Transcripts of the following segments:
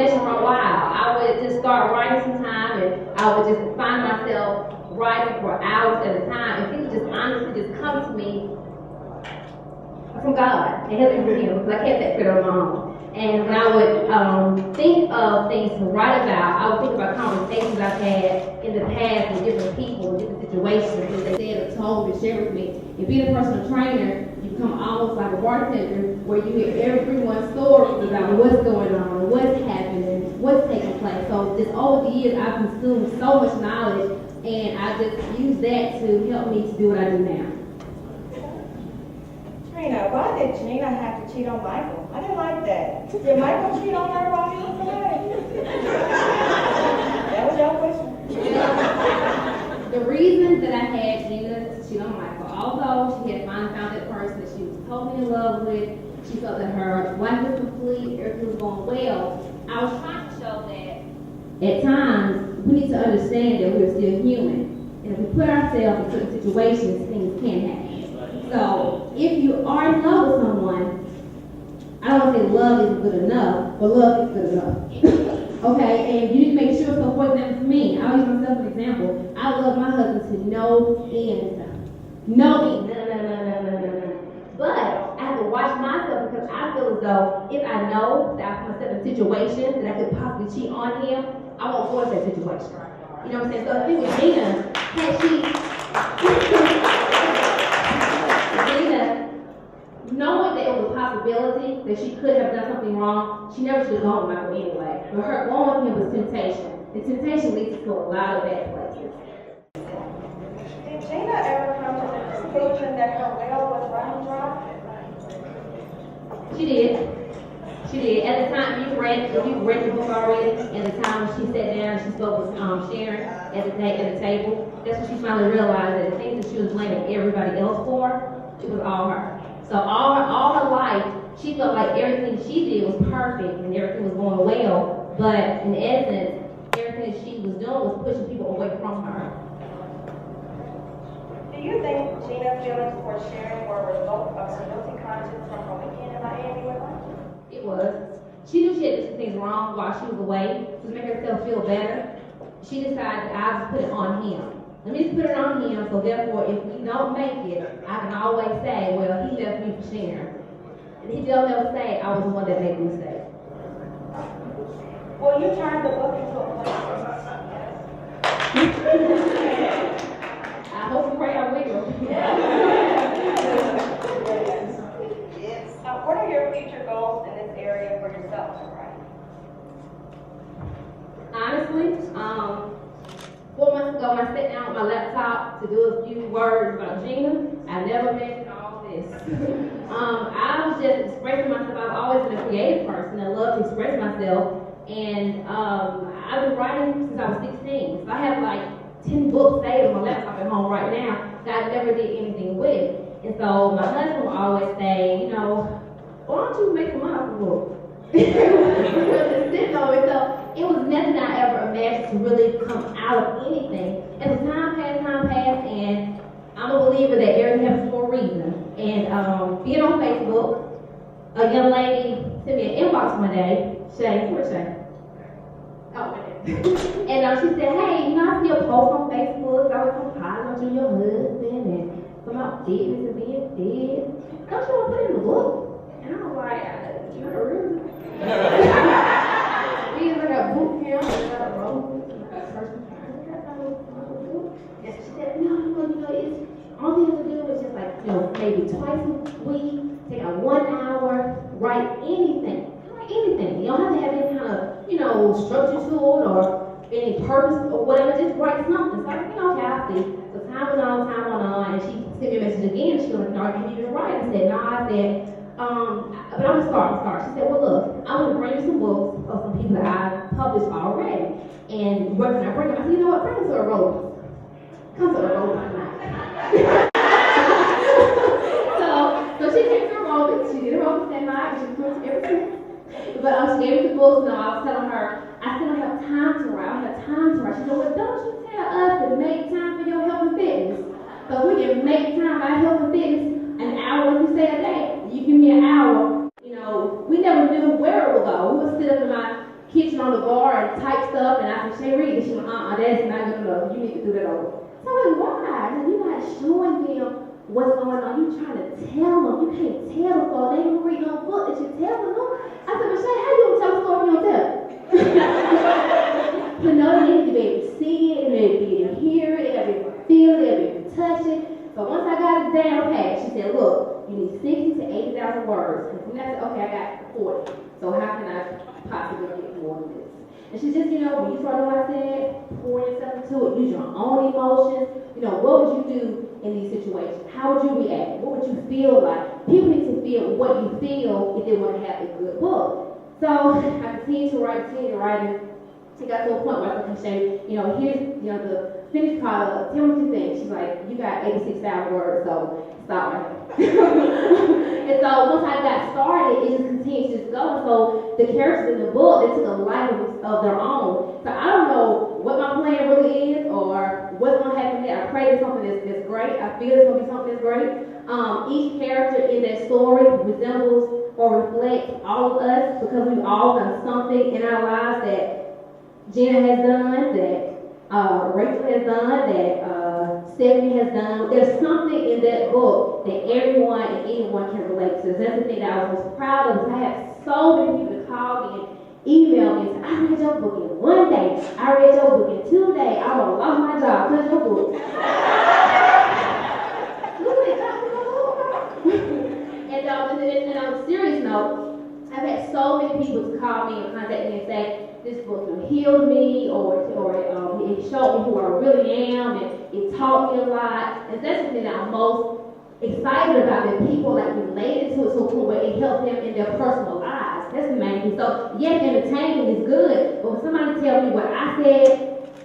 just run wild. I would just start writing sometime, and I would just find myself writing for hours at a time, and people just honestly just come to me from God. It hasn't been from Him, because I can't take credit on my own. And when I would think of things to write about, I would think about conversations I've had in the past with different people, different situations, that they said or told or shared with me. And being a personal trainer, you become almost like a bartender, where you hear everyone's stories about what's going on, what's happening, what's taking place. So just over the years, I've consumed so much knowledge, and I just use that to help me to do what I do now. Trina, why did Gina have to cheat on Michael? I didn't like that. Did Michael cheat on her while he was away? That was your question. The reason that I had Gina to cheat on Michael, although she had finally found that person that she was totally in love with, she felt that her life was complete, everything was going well. I was trying to show that at times we need to understand that we're still human. And if we put ourselves in certain situations, things can happen. So, if you are in love with someone, I don't want to say love isn't good enough, but love is good enough. Okay, and you need to make sure, so for example, for me, I'll use myself as an example. I love my husband to no end. No end. No. But I have to watch myself, because I feel as though if I know that I put myself in a situation that I could possibly cheat on him, I won't go into that situation. You know what I'm saying? So if it was Gina, had she... knowing that it was a possibility that she could have done something wrong, she never should have gone with Michael anyway. But her going with him was temptation. And temptation leads to a lot of bad places. Did Gina ever come to the conclusion that her well was running dry? She did. At the time, if you read the book already, and the time when she sat down and she spoke with Sharon at the table, that's when she finally realized that the things that she was blaming everybody else for, it was all her. So all her life, she felt like everything she did was perfect and everything was going well, but in essence, everything she was doing was pushing people away from her. Do you think Gina's feelings for Sharon were a result of her guilty conscience from her weekend in Miami with her? It was. She knew she had done some things wrong while she was away. To make herself feel better, she decided I'll just put it on him. Let me just put it on him, so therefore, if we don't make it, I can always say, well, he left me for Sharon. And he'll never say, I was the one that made the mistake. Well, you turned the book into a play. I hope and pray I will. What are your future goals in this area for yourself, right? Honestly, 4 months ago, when I sat down with my laptop to do a few words about Gina, I never mentioned all this. I was just expressing myself. I've always been a creative person. I love to express myself. And I've been writing since I was 16. So I have like 10 books saved on my laptop at home right now that I never did anything with. And so my husband will always say, you know, why don't you make some money off the book? So it was nothing I ever imagined to really come out of anything. And as time passed, and I'm a believer that everything happens for a reason. And being on Facebook, a young lady sent me an inbox one day. Shay, where's Shay? Oh, and she said, hey, you know, I see your post on Facebook. I was so proud of you and your husband and about fitness and being fit. Don't you want to put it in the book? And I was like, not really. Being like a boot camp, and I wrote and she said, no, it's all you have to do is just like, maybe twice a week, take out 1 hour, write anything. Anything. You don't have to have any kind of, structure to it or any purpose or whatever. Just write something. So I said, okay, I see. So time went on, and she sent me a message again. She was like, "Can you write?" I said, "No." I said, but I'm gonna start. She said, "Well, look, I'm gonna bring you some books of some people that I've published already, and where can I bring them?" I said, "You know what? Bring them to a road. Come to a road tonight." So she came to a road. She did a road that night. She put everything. But she gave me the books, and I was telling her, I still don't have time to write. I don't have time to write. She said, well, don't you tell us to make time for your health and fitness. So if we can make time for our health and fitness, an hour, like you say, a day, you give me an hour. We never knew where it would go. We would sit up in my kitchen on do that over. So I'm like, why? Because you're not showing them what's going on. You trying to tell them. You can't tell them, so they don't read no book that you tell them. No. I said, Michelle, how you gonna tell a story you don't tell? To know they need to be able to see it, and they need to be able to hear it, they gotta be able to feel it, they gotta be able to touch it. So once I got it down pat, she said, look, you need 60 to 80,000 words. And from that, I said, okay, I got 40. So how can I possibly get more than this? And she just, when you start doing what I said, pour yourself into it, use your own emotions. What would you do in these situations? How would you react? What would you feel like? People need to feel what you feel if they want to have a good book. So I continued to write, and it got to a point where I could say, here's, the finished product. Tell me what you think. She's like, you got 86,000 words, so stop right here. And so once I got started, it just continued to just go. So the characters in the book, they took a life of their own. So I don't know what my plan really is or what's going to happen there. I pray it's something that's great. I feel it's going to be something that's great. Each character in that story resembles or reflects all of us because we've all done something in our lives that Gina has done, that Rachel has done, that Stephanie has done. There's something in that book that everyone and anyone can relate to. That's the thing that I was most proud of. I had so many people to call me and email me and say, I read your book in 1 day. I read your book in 2 days. I would have lost my job because your book. And on a serious note, I've had so many people to call me and contact me and say, this book healed me, or it showed me who I really am, and it taught me a lot. And that's something that I'm most excited about, that people related to it to a point where it helps them in their personal lives. That's the main thing. So yes, entertainment is good, but when somebody tells me what I said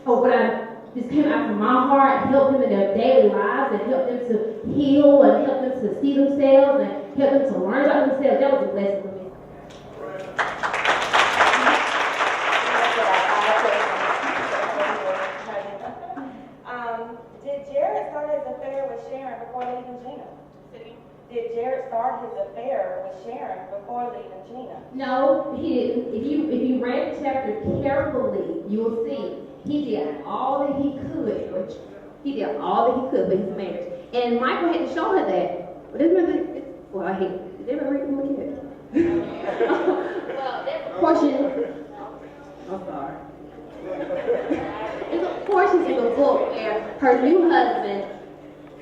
or what I just came out from my heart, help them in their daily lives, and help them to heal, and help them to see themselves, and help them to learn about themselves, that was a blessing for me. Did Jared start his affair with Sharon before leaving Gina? Did Jared start his affair with Sharon before leaving Gina? No, he didn't. If you read the chapter carefully, you will see he did all that he could for his marriage. And Michael had to show her that. But I hate it. Did they ever read from a kid? Well, there's a portion. I'm sorry. There's a portion in the book where her new husband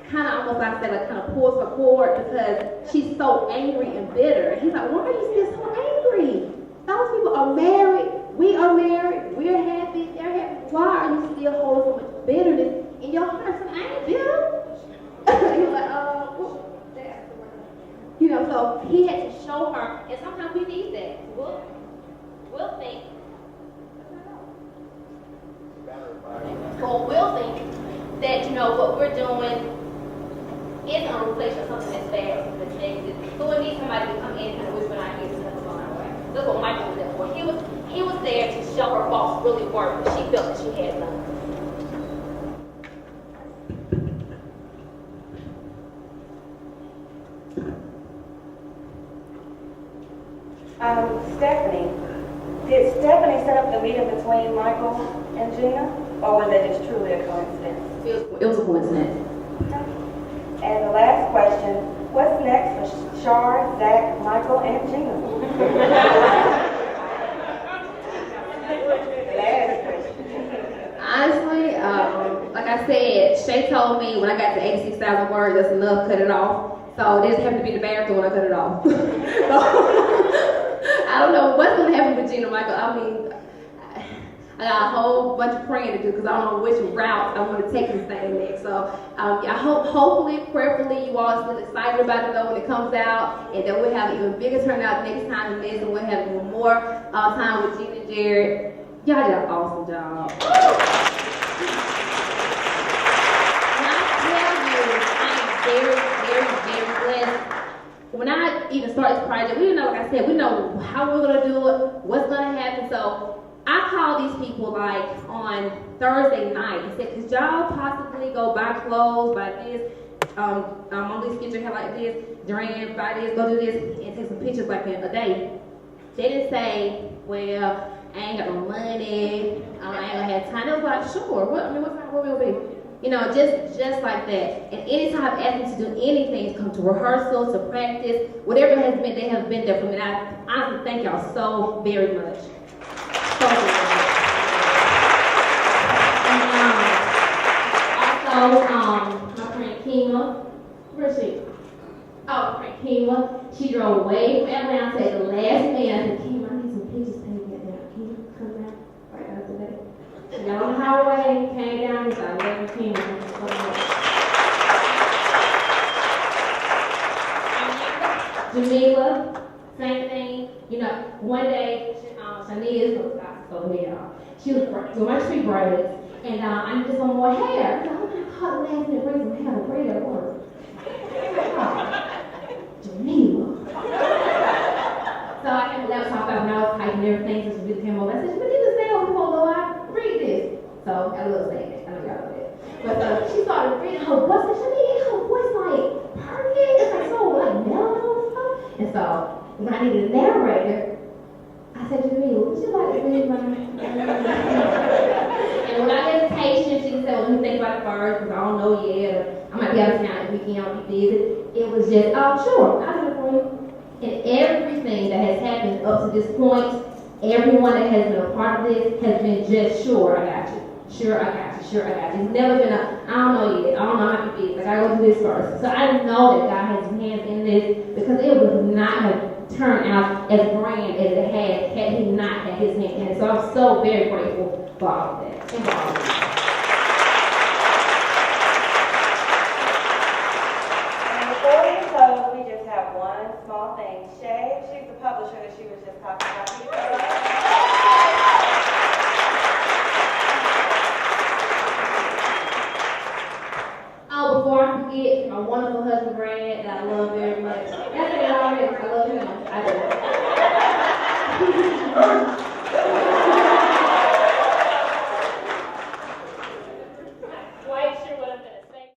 kind of almost kind of pulls her forward because she's so angry and bitter. And he's like, why are you still so angry? Those people are married. We are married. We're happy. They're happy. Why are you still holding so much bitterness in your heart? So I ain't bitter. He was like, so he had to show her, and sometimes we need that. We'll think. Or we'll think that, what we're doing is a reflection of something that's bad or something that's negative. So we need somebody to come in and whisper in our ears and tell us on our way. That's what Michael was there for. He was there to show her faults really were what she felt that she had done. Stephanie, did Stephanie set up the meeting between Michael and Gina, or was that just truly a coincidence? It was a coincidence. And the last question, what's next for Shar, Zach, Michael, and Gina? Last question. Honestly, like I said, Shay told me when I got to 86,000 words, that's enough, cut it off. So they just happened to be in the bathroom when I cut it off. I don't know what's going to happen with Gina Michael. I mean, I got a whole bunch of praying to do because I don't know which route I want to take this thing next. So I hopefully, prayerfully, you all are still excited about it though when it comes out, and that we'll have an even bigger turnout next time than this, and we'll have even more time with Gina and Jared. Y'all did an awesome job. And I tell you, I am very, very, very blessed. When I even started this project, we didn't know, like I said, we know how we're going to do it, what's going to happen. So I called these people on Thursday night and said, could y'all possibly go buy clothes, buy this, on this get your hair like this, buy this, go do this, and take some pictures like in a day. They didn't say, well, I ain't got no money, I ain't gonna have time. They was like, sure, what will be? You know, just like that. And anytime I've asked them to do anything, to come to rehearsal, to practice, whatever it has been, they have been there for me. And I honestly thank y'all so very much. So very much. And my friend Kima, where is she? Oh, friend Kima, she drove way from Atlanta, the last man. I said, Kima, I need some pictures taken down. Kima, come down. Right after that. She got on the highway, came down, and started letting Kima come. Jamila, same thing. You know, one day, Shania's over here, y'all. She was doing my tree braids, and I needed some more hair. I was like, oh, the last minute bring some hair to braid at work. Jamila. So I had the laptop out and I was typing everything since she came over. I said, but you just stay over hold on, I read this. So I was saying that. I know y'all know that. But she started reading her voice, and Shania, her voice like perfect. It's like so like mellow and stuff. And so when I needed a narrator, I said, Jamila, would you like to read my And without hesitation, she said, well, let me think about it first, because I don't know yet, or I might be out of town this weekend, I'll be busy. It was just, oh, sure, I'll do it for you. And everything that has happened up to this point, everyone that has been a part of this has been just, sure, I got you. Sure, I got you. Sure, I got you. It's never been I don't know yet. I don't know how to be. Like, I gotta go do this first. So I know that God has his hands in this, because it would not have turned out as grand as it had he not had his hand in it. So I'm so very grateful for all of that. And for all of that. And before we close, we just have one small thing. Shay, she's the publisher that she was just talking about. Before I forget, my wonderful husband Brad, that I love very much. That's it already. I love him. I do.